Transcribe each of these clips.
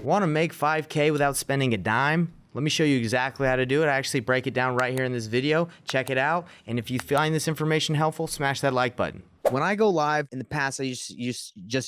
Want to make 5K without spending a dime? Let me show you exactly how to do it. I actually break it down right here in this video. Check it out. And if you find this information helpful, smash that like button. When I go live in the past, I just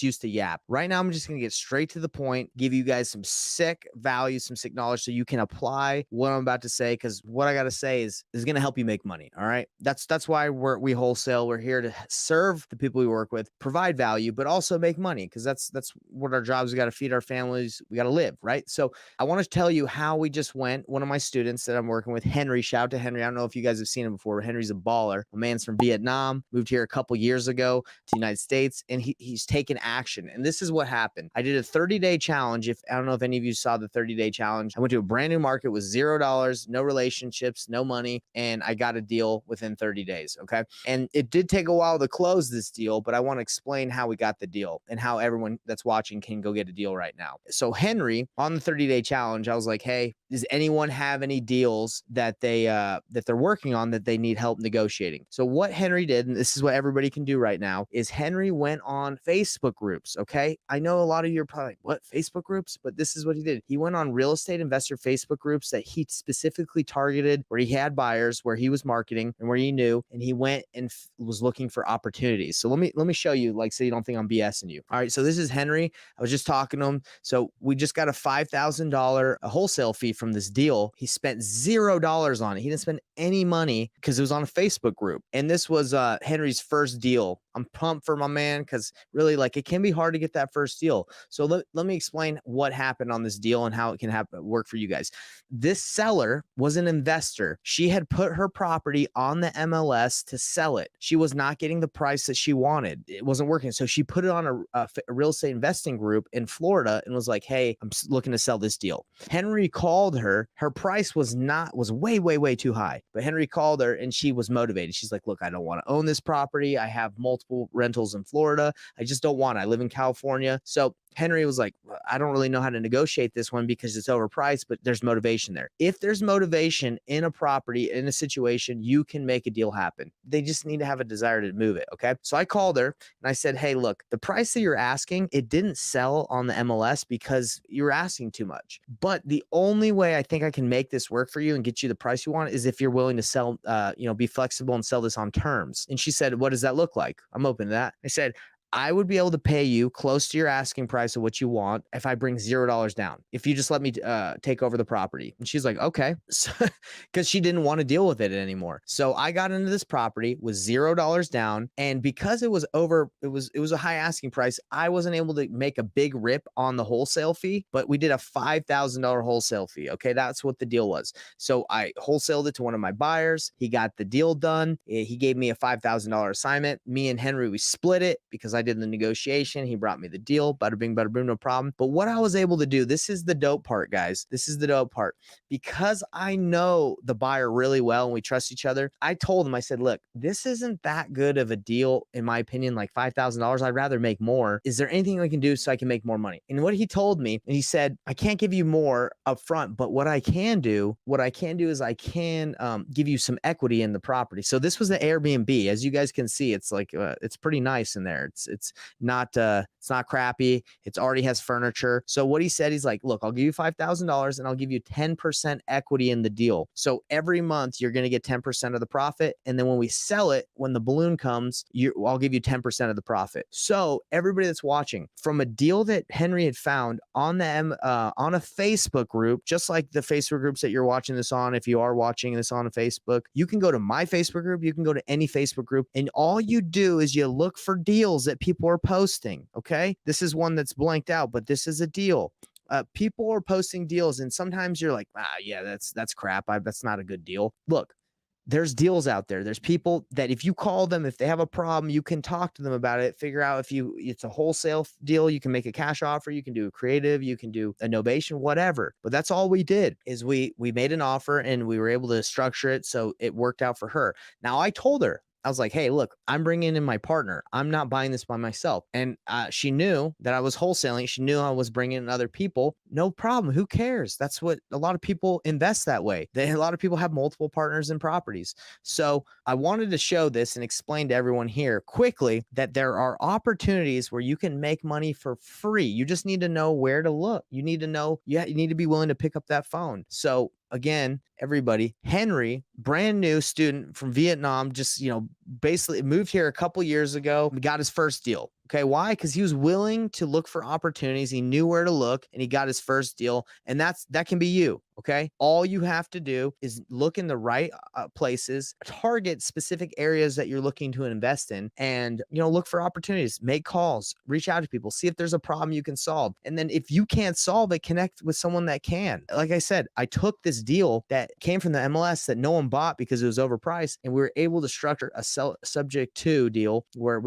used to yap. Right now, I'm just going to get straight to the point, give you guys some sick value, some sick knowledge so you can apply what I'm about to say, because what I got to say is going to help you make money. All right. That's why we wholesale. We're here to serve the people we work with, provide value, but also make money, because that's what our jobs. We got to feed our families. We got to live. Right. So I want to tell you how we just went. One of my students that I'm working with, Henry, shout out to Henry. I don't know if you guys have seen him before. Henry's a baller. A man's from Vietnam, moved here a couple years ago to the United States, and he's taken action. And this is what happened. I did a 30-day challenge. I don't know if any of you saw the 30-day challenge. I went to a brand new market with $0, no relationships, no money, and I got a deal within 30 days. Okay. And it did take a while to close this deal, but I want to explain how we got the deal and how everyone that's watching can go get a deal right now. So Henry, on the 30-day challenge, I was like, hey, does anyone have any deals that they're working on that they need help negotiating? So what Henry did, and this is what everybody can do right now, is Henry went on Facebook groups. Okay. I know a lot of you are probably like, what, Facebook groups? But this is what he did. He went on real estate investor Facebook groups that he specifically targeted, where he had buyers, where he was marketing and where he knew, and he went and was looking for opportunities. So let me show you, like, so you don't think I'm BSing you. All right. So this is Henry. I was just talking to him. So we just got a $5,000 wholesale fee from this deal. He spent $0 on it. He didn't spend any money because it was on a Facebook group. And this was Henry's first deal. I'm pumped for my man, because really, like, it can be hard to get that first deal. So let me explain what happened on this deal and how it can work for you guys. This seller was an investor. She had put her property on the MLS to sell it. She was not getting the price that she wanted. It wasn't working. So she put it on a real estate investing group in Florida and was like, hey, I'm looking to sell this deal. Henry called her. Her price was way, way, way too high. But Henry called her and she was motivated. She's like, look, I don't want to own this property. I have multiple rentals in Florida. I just don't want it. I live in California. So Henry was like, I don't really know how to negotiate this one because it's overpriced, but there's motivation there. If there's motivation in a property, in a situation, you can make a deal happen. They just need to have a desire to move it. Okay. So I called her and I said, hey, look, the price that you're asking, it didn't sell on the MLS because you're asking too much. But the only way I think I can make this work for you and get you the price you want is if you're willing to sell, be flexible and sell this on terms. And she said, what does that look like? I'm open to that. I said, I would be able to pay you close to your asking price of what you want if I bring $0 down, if you just let me take over the property. And she's like, okay, because she didn't want to deal with it anymore. So I got into this property with $0 down. And because it was a high asking price, I wasn't able to make a big rip on the wholesale fee, but we did a $5,000 wholesale fee. Okay. That's what the deal was. So I wholesaled it to one of my buyers. He got the deal done. He gave me a $5,000 assignment. Me and Henry, we split it because I did the negotiation. He brought me the deal. Bada bing, bada boom, no problem. But what I was able to do, this is the dope part, guys. This is the dope part. Because I know the buyer really well and we trust each other, I told him, I said, look, this isn't that good of a deal, in my opinion, like $5,000. I'd rather make more. Is there anything I can do so I can make more money? And what he told me, and he said, I can't give you more upfront, but what I can do is I can give you some equity in the property. So this was the Airbnb. As you guys can see, it's like, it's pretty nice in there. It's not crappy. It's already has furniture. So what he said, he's like, look, I'll give you $5,000 and I'll give you 10% equity in the deal. So every month you're going to get 10% of the profit. And then when we sell it, when the balloon comes, I'll give you 10% of the profit. So everybody that's watching, from a deal that Henry had found on on a Facebook group, just like the Facebook groups that you're watching this on, if you are watching this on a Facebook, you can go to my Facebook group, you can go to any Facebook group, and all you do is you look for deals that people are posting. Okay. This is one that's blanked out, but this is a deal. People are posting deals, and sometimes you're like, yeah, that's crap. That's not a good deal. Look, there's deals out there. There's people that if you call them, if they have a problem, you can talk to them about it, figure out it's a wholesale deal. You can make a cash offer. You can do a creative. You can do a novation, whatever. But that's all we did is we made an offer and we were able to structure it so it worked out for her. Now I told her, I was like, hey, look, I'm bringing in my partner. I'm not buying this by myself. And she knew that I was wholesaling. She knew I was bringing in other people. No problem. Who cares? That's what a lot of people invest that way. A lot of people have multiple partners in properties. So I wanted to show this and explain to everyone here quickly that there are opportunities where you can make money for free. You just need to know where to look. You need to know, you need to be willing to pick up that phone. So again, everybody, Henry, brand new student from Vietnam, just, basically moved here a couple years ago, got his first deal. Okay. Why? Because he was willing to look for opportunities. He knew where to look and he got his first deal. And that can be you. Okay. All you have to do is look in the right places, target specific areas that you're looking to invest in, and, look for opportunities, make calls, reach out to people, see if there's a problem you can solve. And then if you can't solve it, connect with someone that can. Like I said, I took this deal that came from the MLS that no one bought because it was overpriced. And we were able to structure a subject to deal where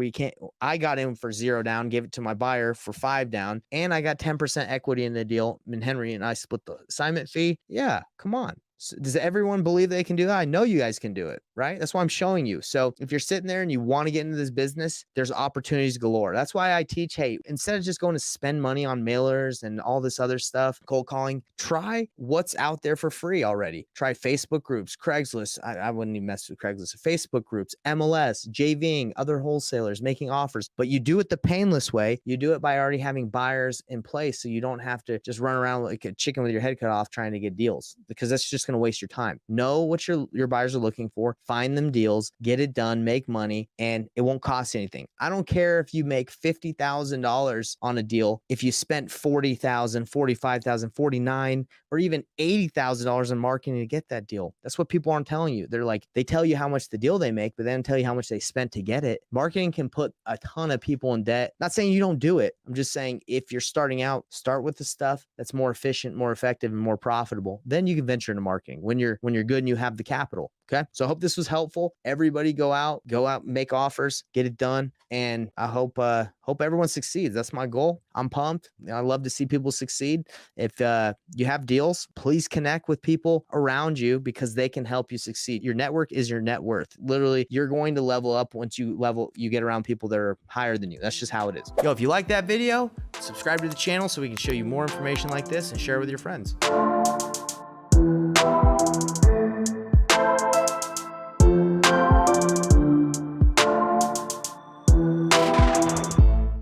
I got in for 0 down, gave it to my buyer for 5 down, and I got 10% equity in the deal. And Henry and I split the assignment fee. Yeah, come on. So does everyone believe they can do that? I know you guys can do it, right? That's why I'm showing you. So if you're sitting there and you want to get into this business, there's opportunities galore. That's why I teach, hey, instead of just going to spend money on mailers and all this other stuff, cold calling, try what's out there for free already. Try Facebook groups, Craigslist. I wouldn't even mess with Craigslist. Facebook groups, MLS, JVing, other wholesalers, making offers. But you do it the painless way. You do it by already having buyers in place, so you don't have to just run around like a chicken with your head cut off trying to get deals, because that's just going to waste your time. Know what your buyers are looking for, find them deals, get it done, make money, and it won't cost anything. I don't care if you make $50,000 on a deal, if you spent $40,000, $45,000, $49,000, or even $80,000 in marketing to get that deal. That's what people aren't telling you. They tell you how much the deal they make, but then tell you how much they spent to get it. Marketing can put a ton of people in debt. Not saying you don't do it. I'm just saying if you're starting out, start with the stuff that's more efficient, more effective, and more profitable. Then you can venture into marketing when you're good and you have the capital. Okay. So I hope this was helpful. Everybody go out, make offers, get it done. And I hope everyone succeeds. That's my goal. I'm pumped. I love to see people succeed. If you have deals, please connect with people around you because they can help you succeed. Your network is your net worth. Literally, you're going to level up once you get around people that are higher than you. That's just how it is. Yo, if you like that video, subscribe to the channel so we can show you more information like this and share it with your friends.